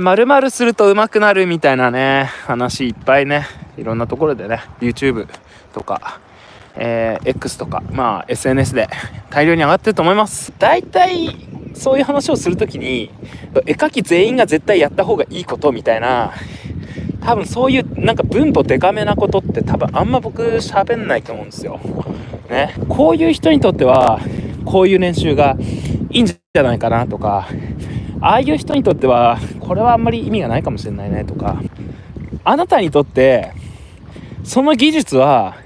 〇〇すると上手くなるみたいなね話いっぱいね、いろんなところでね YouTube とか、X とかSNS で大量に上がってると思います。だいたいそういう話をするときに絵描き全員が絶対やった方がいいことみたいな、多分そういうなんか分母デカめなことって多分あんま僕喋んないと思うんですよね。こういう人にとってはこういう練習がいいんじゃないかなとか、ああいう人にとってはこれはあんまり意味がないかもしれないねとか、あなたにとってその技術は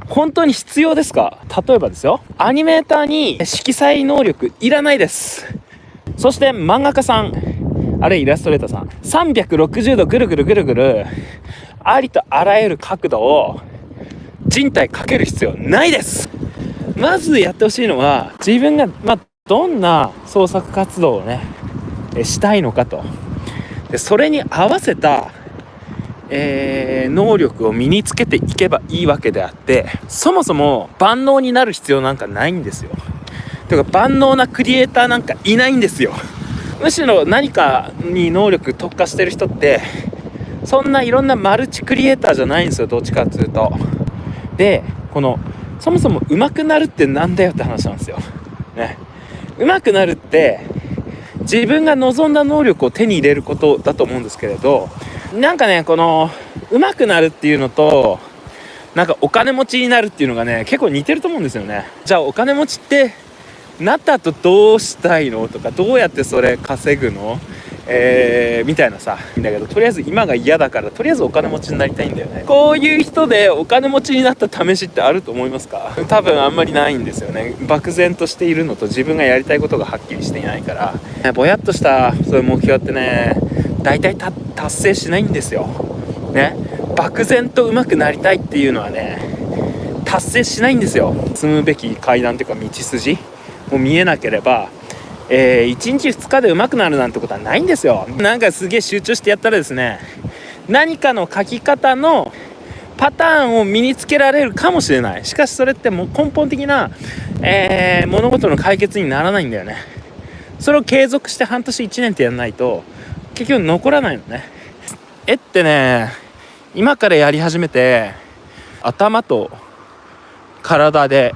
本当に必要ですか？例えばですよ、アニメーターに色彩能力いらないです。そして漫画家さん、あるいはイラストレーターさん、360度ぐるぐるぐるぐるありとあらゆる角度を人体かける必要ないです。まずやってほしいのは自分が、どんな創作活動をねしたいのかと。でそれに合わせた、能力を身につけていけばいいわけであって、そもそも万能になる必要なんかないんですよ。というか万能なクリエイターなんかいないんですよ。むしろ何かに能力特化してる人ってそんないろんなマルチクリエイターじゃないんですよ、どっちかっていうと。でそもそも上手くなるってなんだよって話なんですよね。上手くなるって自分が望んだ能力を手に入れることだと思うんですけれど、なんかね上手くなるっていうのとなんかお金持ちになるっていうのがね結構似てると思うんですよね。じゃあお金持ちってなった後どうしたいのとか、どうやってそれ稼ぐの、みたいなさ、だけどとりあえず今が嫌だからとりあえずお金持ちになりたいんだよね。こういう人でお金持ちになった試しってあると思いますか？多分あんまりないんですよね。漠然としているのと自分がやりたいことがはっきりしていないから、ぼやっとしたそういう目標ってね大体達成しないんですよね。漠然と上手くなりたいっていうのはね達成しないんですよ。進むべき階段というか道筋も見えなければ、1日2日で上手くなるなんてことはないんですよ。なんかすげえ集中してやったらですね、何かの書き方のパターンを身につけられるかもしれない。しかしそれってもう根本的な、物事の解決にならないんだよね。それを継続して半年1年ってやらないと結局残らないのね。絵ってね今からやり始めて頭と体で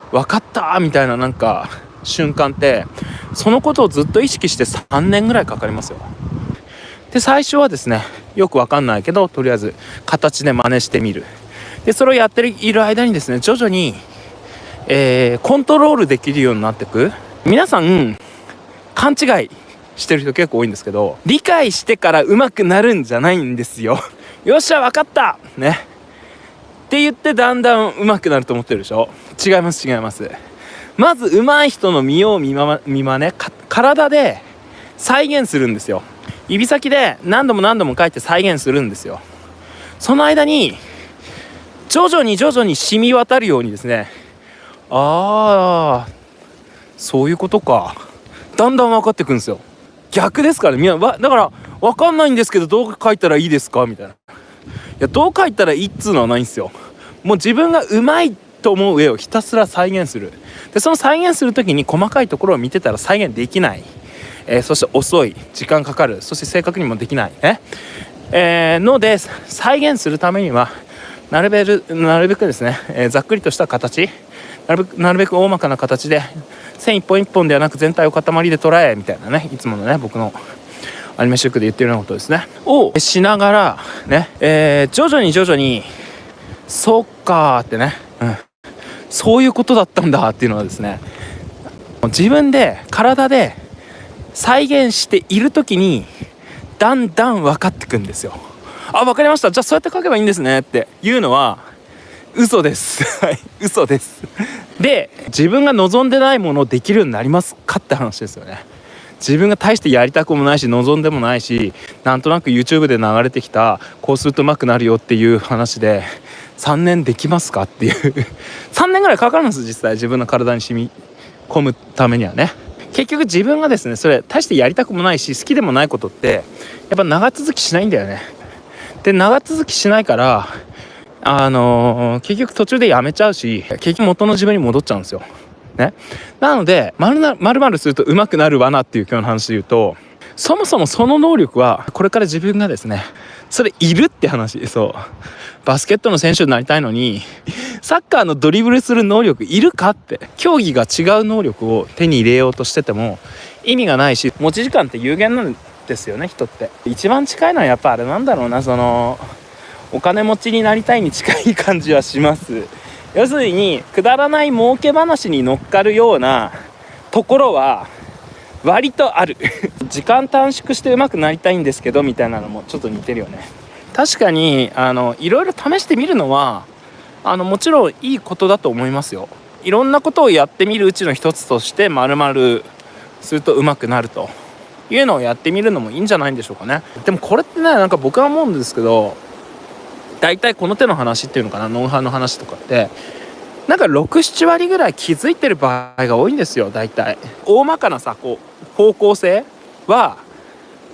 分かったみたいななんか瞬間ってそのことをずっと意識して3年ぐらいかかりますよ。で最初はですねよく分かんないけどとりあえず形で真似してみる。でそれをやっている間にですね徐々に、コントロールできるようになっていく。皆さん勘違いしてる人結構多いんですけど、理解してから上手くなるんじゃないんですよ。よっしゃ分かったねって言ってだんだん上手くなると思ってるでしょ。違います。まず上手い人の見よう見まね体で再現するんですよ。指先で何度も書いて再現するんですよ。その間に徐々に染み渡るようにですね、そういうことか、だんだん分かってくるんですよ。逆ですからね。だから分かんないんですけどどう書いたらいいですかみたいな。いやどう書いたらいいっつうのはないんですよ。もう自分がうまいと思う絵をひたすら再現する。でその再現する時に細かいところを見てたら再現できない、そして遅い、時間かかる、そして正確にもできないので、再現するためにはなるべくですね、ざっくりとした形、なるべく大まかな形で線一本一本ではなく全体を塊で捉えみたいなね、いつものね僕のアニメシュークで言ってるようなことですねをしながらね、徐々にそっかーってね、そういうことだったんだっていうのはですね、自分で体で再現している時にだんだん分かってくんですよ。分かりました、じゃあそうやって書けばいいんですねっていうのは嘘です嘘です。で自分が望んでないものをできるようになりますかって話ですよね。自分が大してやりたくもないし望んでもないし、なんとなく YouTube で流れてきたこうすると上手くなるよっていう話で3年できますかっていう3年ぐらいかかるんです。実際自分の体に染み込むためにはね。結局自分がですねそれ大してやりたくもないし好きでもないことってやっぱ長続きしないんだよね。で長続きしないから結局途中でやめちゃうし、結局元の自分に戻っちゃうんですよね。なので丸々すると上手くなるわなっていう今日の話で言うと、そもそもその能力はこれから自分がですねそれいるって話。そう、バスケットの選手になりたいのにサッカーのドリブルする能力いるかって。競技が違う能力を手に入れようとしてても意味がないし、持ち時間って有限なんですよね。人って一番近いのはやっぱあれなんだろうな、そのお金持ちになりたいに近い感じはします。要するにくだらない儲け話に乗っかるようなところは割とある時間短縮して上手くなりたいんですけどみたいなのもちょっと似てるよね。確かにいろいろ試してみるのはもちろんいいことだと思いますよ。いろんなことをやってみるうちの一つとして丸々すると上手くなるというのをやってみるのもいいんじゃないんでしょうかね。でもこれってね、なんか僕は思うんですけど、大体この手の話っていうのかな、ノウハウの話とかってなんか 6,7 割ぐらい気づいてる場合が多いんですよ。大体大まかなさこう方向性は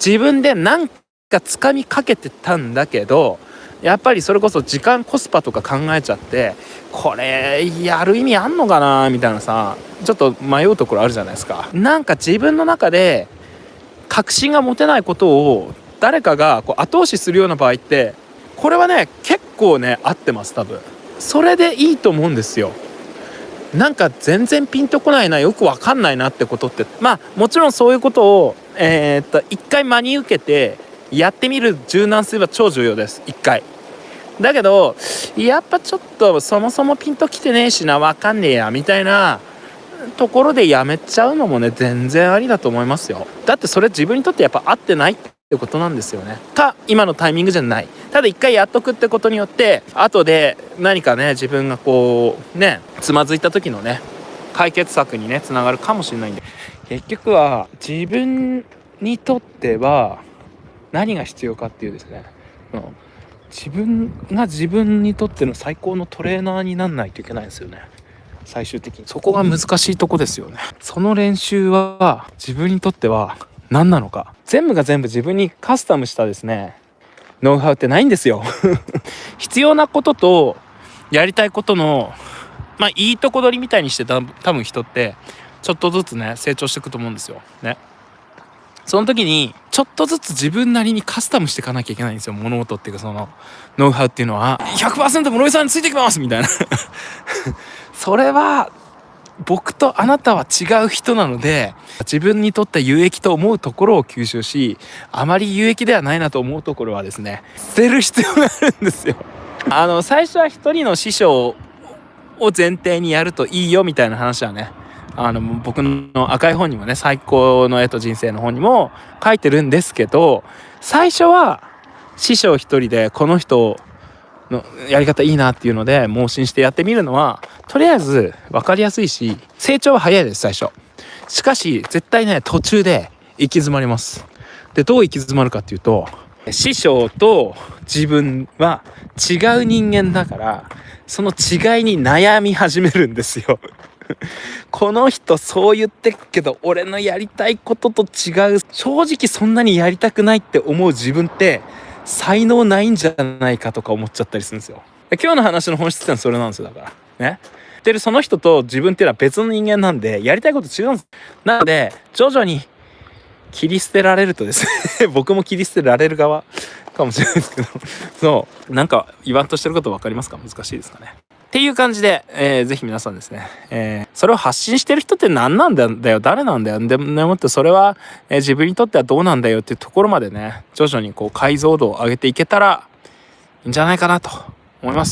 自分でなんか掴みかけてたんだけど、やっぱりそれこそ時間コスパとか考えちゃってこれやる意味あんのかなみたいなさ、ちょっと迷うところあるじゃないですか。なんか自分の中で確信が持てないことを誰かがこう後押しするような場合ってこれはね結構ね合ってます。多分それでいいと思うんですよ。なんか全然ピンとこないな、よくわかんないなってことってもちろんそういうことを一回真に受けてやってみる柔軟性は超重要です。一回だけどやっぱちょっとそもそもピンときてねえしな、わかんねえやみたいなところでやめちゃうのもね全然ありだと思いますよ。だってそれ自分にとってやっぱ合ってないってことなんですよね。今のタイミングじゃない。ただ一回やっとくってことによって後で何かね自分がこうねつまずいた時のね解決策にねつながるかもしれないんで、結局は自分にとっては何が必要かっていうですね、自分が自分にとっての最高のトレーナーになんないといけないんですよね。最終的にそこが難しいとこですよね。その練習は自分にとっては何なのか、全部が全部自分にカスタムしたですねノウハウってないんですよ必要なこととやりたいことのいいとこ取りみたいにして多分人ってちょっとずつね成長していくと思うんですよね。その時にちょっとずつ自分なりにカスタムしていかなきゃいけないんですよ。物事っていうかそのノウハウっていうのは 100% 室井さんについてきますみたいなそれは僕とあなたは違う人なので、自分にとって有益と思うところを吸収し、あまり有益ではないなと思うところはですね捨てる必要があるんですよ最初は一人の師匠を前提にやるといいよみたいな話はね僕の赤い本にもね最高の絵と人生の本にも書いてるんですけど、最初は師匠一人でこの人のやり方いいなっていうので盲信してやってみるのはとりあえず分かりやすいし成長は早いです最初。しかし絶対ね途中で行き詰まります。でどう行き詰まるかっていうと、師匠と自分は違う人間だからその違いに悩み始めるんですよこの人そう言ってるけど俺のやりたいことと違う、正直そんなにやりたくないって思う自分って才能ないんじゃないかとか思っちゃったりするんですよ。今日の話の本質ってのはそれなんですよ。だからねでその人と自分っていうのは別の人間なんでやりたいこと違うんです。なので徐々に切り捨てられるとですね僕も切り捨てられる側かもしれないですけどそうなんか言わんとしてること分かりますか？難しいですかねっていう感じで、ぜひ皆さんですね、それを発信してる人って何なんだよ誰なんだよでもってそれは、自分にとってはどうなんだよっていうところまでね徐々にこう解像度を上げていけたらいいんじゃないかなと思います。